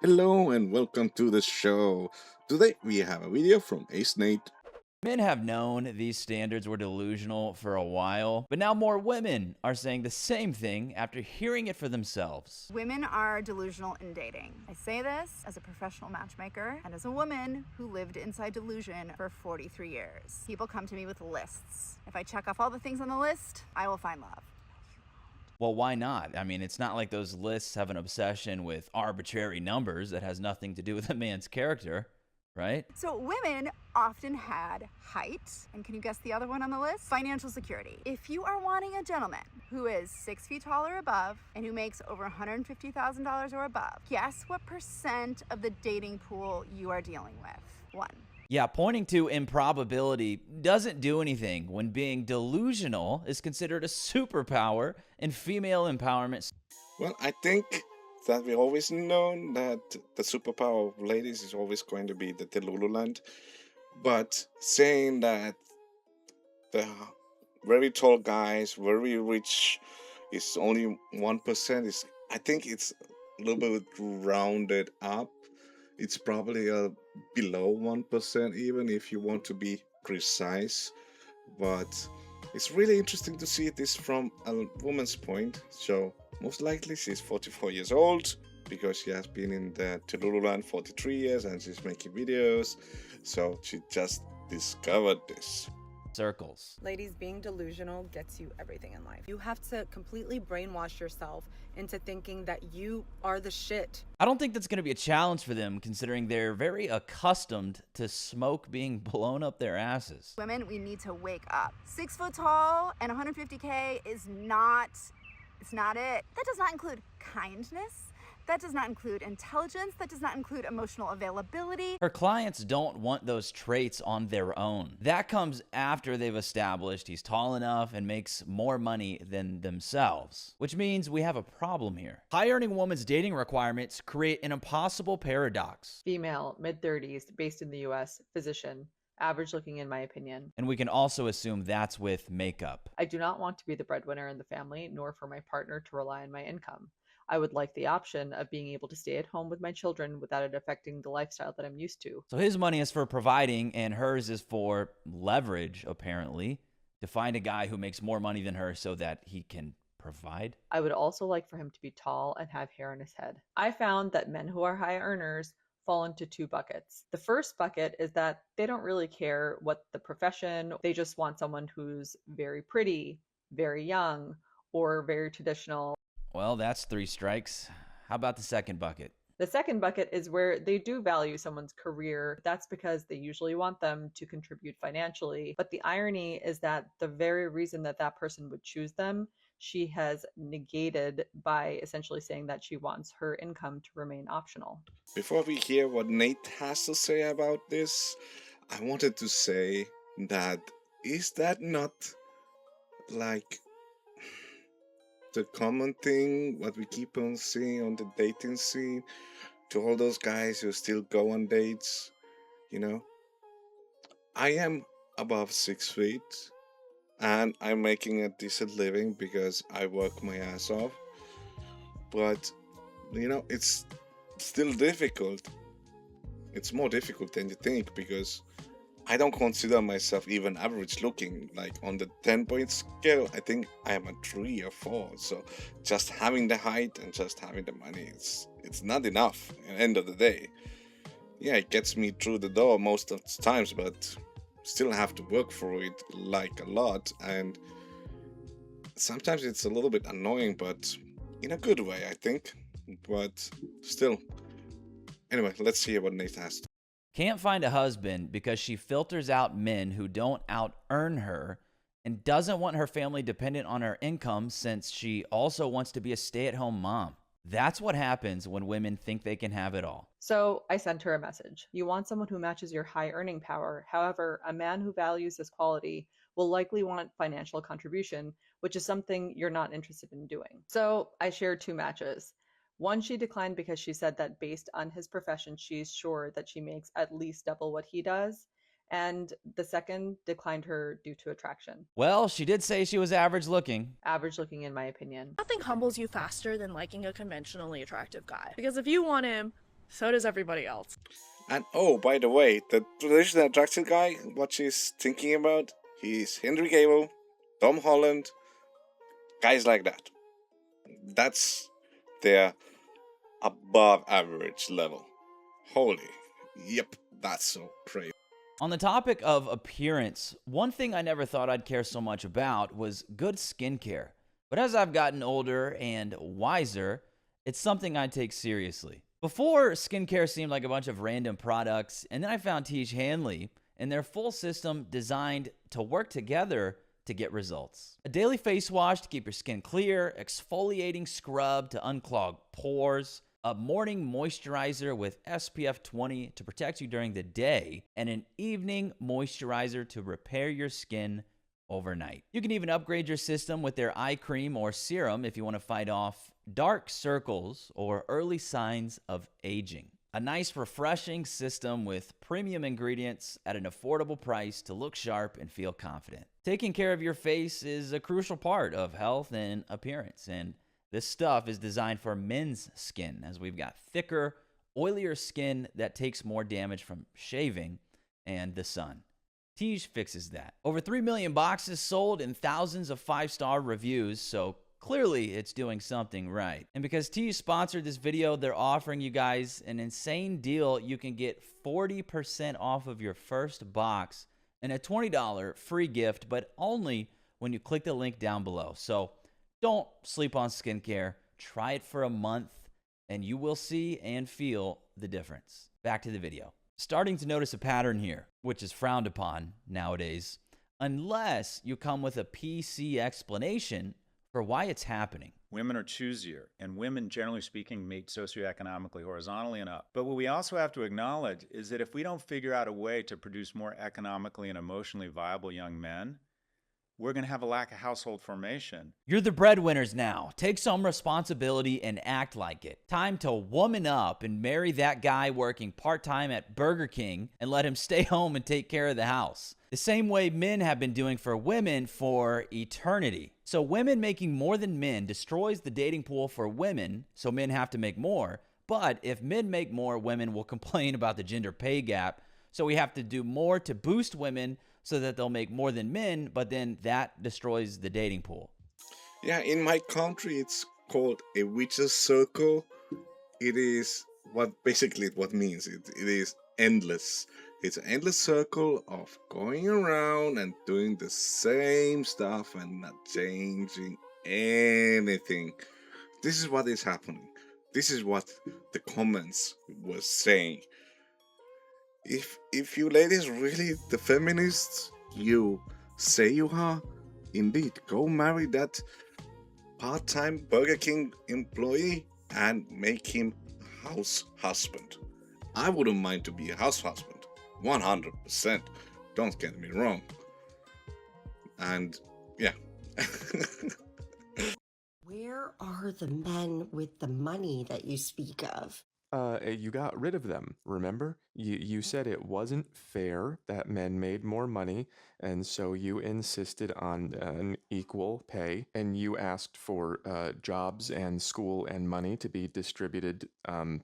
Hello and welcome to the show. Today we have a video from Ace Nate. Men have known these standards were delusional for a while, but now more women are saying the same thing after hearing it for themselves. Women are delusional in dating. I say this as a professional matchmaker and as a woman who lived inside delusion for 43 years. People come to me with lists. If I check off all the things on the list, I will find love. Well, why not? I mean, it's not like those lists have an obsession with arbitrary numbers that has nothing to do with a man's character, right? So women often had height, and can you guess the other one on the list? Financial security. If you are wanting a gentleman who is 6 feet tall or above and who makes over $150,000 or above, guess what percent of the dating pool you are dealing with? One. Yeah, pointing to improbability doesn't do anything when being delusional is considered a superpower in female empowerment. Well, I think that we always known that the superpower of ladies is always going to be the Delululand, but saying that the very tall guys, very rich, is only 1% is, I think it's a little bit rounded up. It's probably below 1%, even if you want to be precise. But it's really interesting to see this from a woman's point. So most likely she's 44 years old because she has been in the Tulululand 43 years and she's making videos. So she just discovered this. Circles. Ladies, being delusional gets you everything in life. You have to completely brainwash yourself into thinking that you are the shit. I don't think that's going to be a challenge for them, considering they're very accustomed to smoke being blown up their asses. Women, we need to wake up. 6 foot tall and 150K is not, it's not it. That does not include kindness. That does not include intelligence. That does not include emotional availability. Her clients don't want those traits on their own. That comes after they've established he's tall enough and makes more money than themselves, which means we have a problem here. High-earning women's dating requirements create an impossible paradox. Female, mid-30s, based in the US, physician, average looking in my opinion. And we can also assume that's with makeup. I do not want to be the breadwinner in the family, nor for my partner to rely on my income. I would like the option of being able to stay at home with my children without it affecting the lifestyle that I'm used to. So his money is for providing and hers is for leverage, apparently, to find a guy who makes more money than her so that he can provide. I would also like for him to be tall and have hair on his head. I found that men who are high earners fall into two buckets. The first bucket is that they don't really care what the profession, they just want someone who's very pretty, very young, or very traditional. Well, that's 3 strikes. How about the second bucket? The second bucket is where they do value someone's career. That's because they usually want them to contribute financially. But the irony is that the very reason that that person would choose them, she has negated by essentially saying that she wants her income to remain optional. Before we hear what Nate has to say about this, I wanted to say that is that not like the common thing what we keep on seeing on the dating scene, to all those guys who still go on dates? I am above 6 feet and I'm making a decent living because I work my ass off, but it's still difficult. It's more difficult than you think because I don't consider myself even average looking. Like on the 10-point scale, I think I am a 3 or 4. So just having the height and just having the money, it's not enough at the end of the day. Yeah, it gets me through the door most of the times, but still have to work for it like a lot. And sometimes it's a little bit annoying, but in a good way, I think. But still. Anyway, let's hear what Nate has. Can't find a husband because she filters out men who don't out-earn her and doesn't want her family dependent on her income since she also wants to be a stay-at-home mom. That's what happens when women think they can have it all. So I sent her a message. You want someone who matches your high earning power. However, a man who values this quality will likely want financial contribution, which is something you're not interested in doing. So I shared 2 matches. One she declined because she said that based on his profession, she's sure that she makes at least double what he does. And the second declined her due to attraction. Well, she did say she was average looking. Average looking in my opinion. Nothing humbles you faster than liking a conventionally attractive guy. Because if you want him So does everybody else. And oh, by the way, the traditional attraction guy, what she's thinking about, he's Henry Cavill, Tom Holland, guys like that. That's their above average level. Holy, yep, that's so crazy. On the topic of appearance, one thing I never thought I'd care so much about was good skincare. But as I've gotten older and wiser, it's something I take seriously. Before, skincare seemed like a bunch of random products, and then I found Tiege Hanley and their full system designed to work together to get results. A daily face wash to keep your skin clear, exfoliating scrub to unclog pores, a morning moisturizer with SPF 20 to protect you during the day, and an evening moisturizer to repair your skin overnight. You can even upgrade your system with their eye cream or serum if you want to fight off dark circles or early signs of aging. A nice, refreshing system with premium ingredients at an affordable price to look sharp and feel confident. Taking care of your face is a crucial part of health and appearance, and this stuff is designed for men's skin, as we've got thicker, oilier skin that takes more damage from shaving and the sun. Tiege fixes that. Over 3 million boxes sold and thousands of 5-star reviews, so clearly it's doing something right. And because Tiege sponsored this video, they're offering you guys an insane deal. You can get 40% off of your first box and a $20 free gift, but only when you click the link down below. So don't sleep on skincare. Try it for a month, and you will see and feel the difference. Back to the video. Starting to notice a pattern here, which is frowned upon nowadays, unless you come with a PC explanation for why it's happening. Women are choosier, and women, generally speaking, mate socioeconomically, horizontally and up. But what we also have to acknowledge is that if we don't figure out a way to produce more economically and emotionally viable young men, we're going to have a lack of household formation. You're the breadwinners now. Take some responsibility and act like it. Time to woman up and marry that guy working part-time at Burger King and let him stay home and take care of the house. The same way men have been doing for women for eternity. So women making more than men destroys the dating pool for women, so men have to make more. But if men make more, women will complain about the gender pay gap. So we have to do more to boost women so that they'll make more than men, but then that destroys the dating pool. Yeah, in my country it's called a witch's circle. It is what means. It is endless. It's an endless circle of going around and doing the same stuff and not changing anything. This is what is happening. This is what the comments were saying. If you ladies really the feminists you say you are, indeed, go marry that part-time Burger King employee and make him a house husband. I wouldn't mind to be a house husband, 100%. Don't get me wrong. And yeah. Where are the men with the money that you speak of? You got rid of them, remember? You said it wasn't fair that men made more money, and so you insisted on an equal pay, and you asked for jobs and school and money to be distributed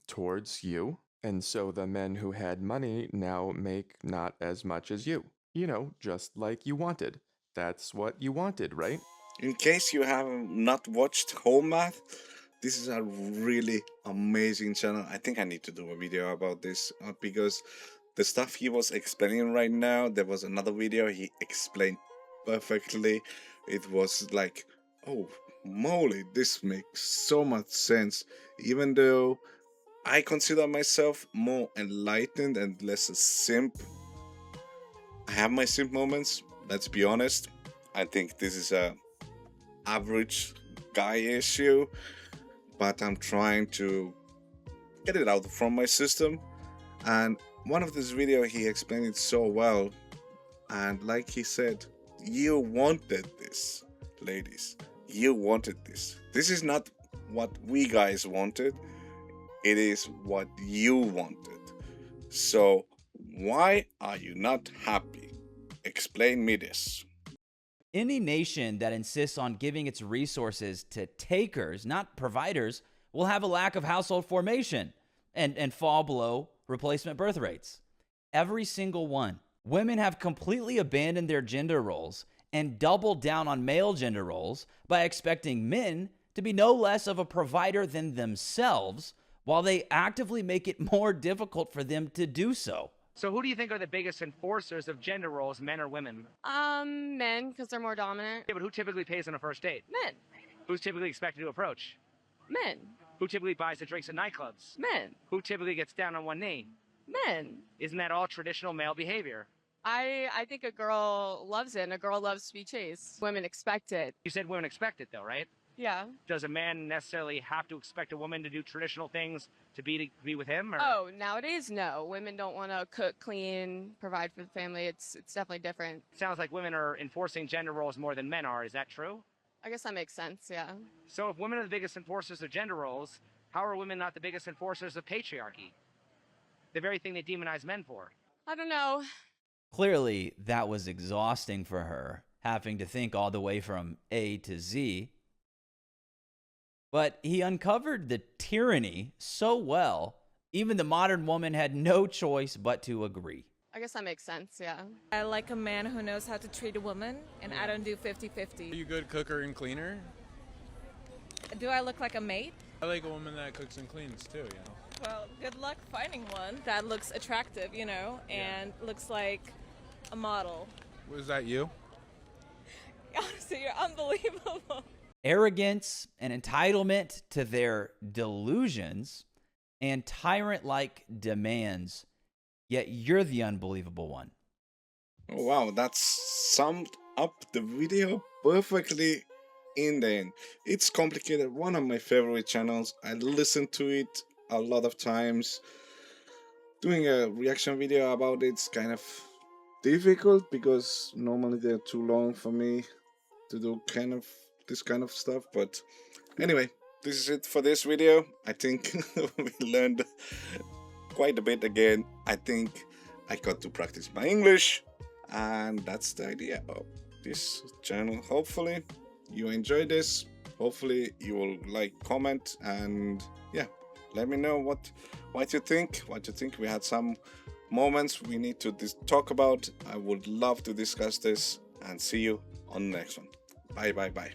towards you. And so the men who had money now make not as much as you. You know, just like you wanted. That's what you wanted, right? In case you have not watched Home Math, this is a really amazing channel. I think I need to do a video about this because the stuff he was explaining right now, there was another video he explained perfectly. It was like, oh moly, this makes so much sense. Even though I consider myself more enlightened and less a simp, I have my simp moments, let's be honest. I think this is a average guy issue, but I'm trying to get it out from my system. And one of this video he explained it so well, and like he said, you wanted this, ladies, you wanted this. This is not what we guys wanted, it is what you wanted. So why are you not happy? Explain me this. Any nation that insists on giving its resources to takers, not providers, will have a lack of household formation. and fall below replacement birth rates. Every single one. Women have completely abandoned their gender roles and doubled down on male gender roles by expecting men to be no less of a provider than themselves, while they actively make it more difficult for them to do so. So who do you think are the biggest enforcers of gender roles, men or women? Men, because they're more dominant. Yeah, but who typically pays on a first date? Men. Who's typically expected to approach? Men. Who typically buys the drinks at nightclubs? Men. Who typically gets down on one knee? Men. Isn't that all traditional male behavior? I think a girl loves it, and a girl loves to be chased. Women expect it. You said women expect it, though, right? Yeah. Does a man necessarily have to expect a woman to do traditional things to be with him? Or? Oh, nowadays, no. Women don't want to cook, clean, provide for the family. It's definitely different. Sounds like women are enforcing gender roles more than men are. Is that true? I guess that makes sense, yeah. So if women are the biggest enforcers of gender roles, how are women not the biggest enforcers of patriarchy? The very thing they demonize men for. I don't know. Clearly, that was exhausting for her, having to think all the way from A to Z. But he uncovered the tyranny so well, even the modern woman had no choice but to agree. I guess that makes sense, yeah. I like a man who knows how to treat a woman, and I don't do 50-50. Are you a good cooker and cleaner? Do I look like a mate? I like a woman that cooks and cleans too, you know. Well, good luck finding one that looks attractive, you know, and looks like a model. Was that you? Honestly, you're unbelievable. Arrogance and entitlement to their delusions and tyrant-like demands, yet you're the unbelievable one. Oh, wow, that summed up the video perfectly in the end. It's complicated, one of my favorite channels. I listen to it a lot of times. Doing a reaction video about it's kind of difficult because normally they're too long for me to do this kind of stuff. But anyway, this is it for this video. I think we learned quite a bit again. I think I got to practice my English, and that's the idea of this channel. Hopefully you enjoyed this. Hopefully you will like, comment, and yeah, let me know what you think. We had some moments we need to talk about. I would love to discuss this, and see you on the next one. Bye.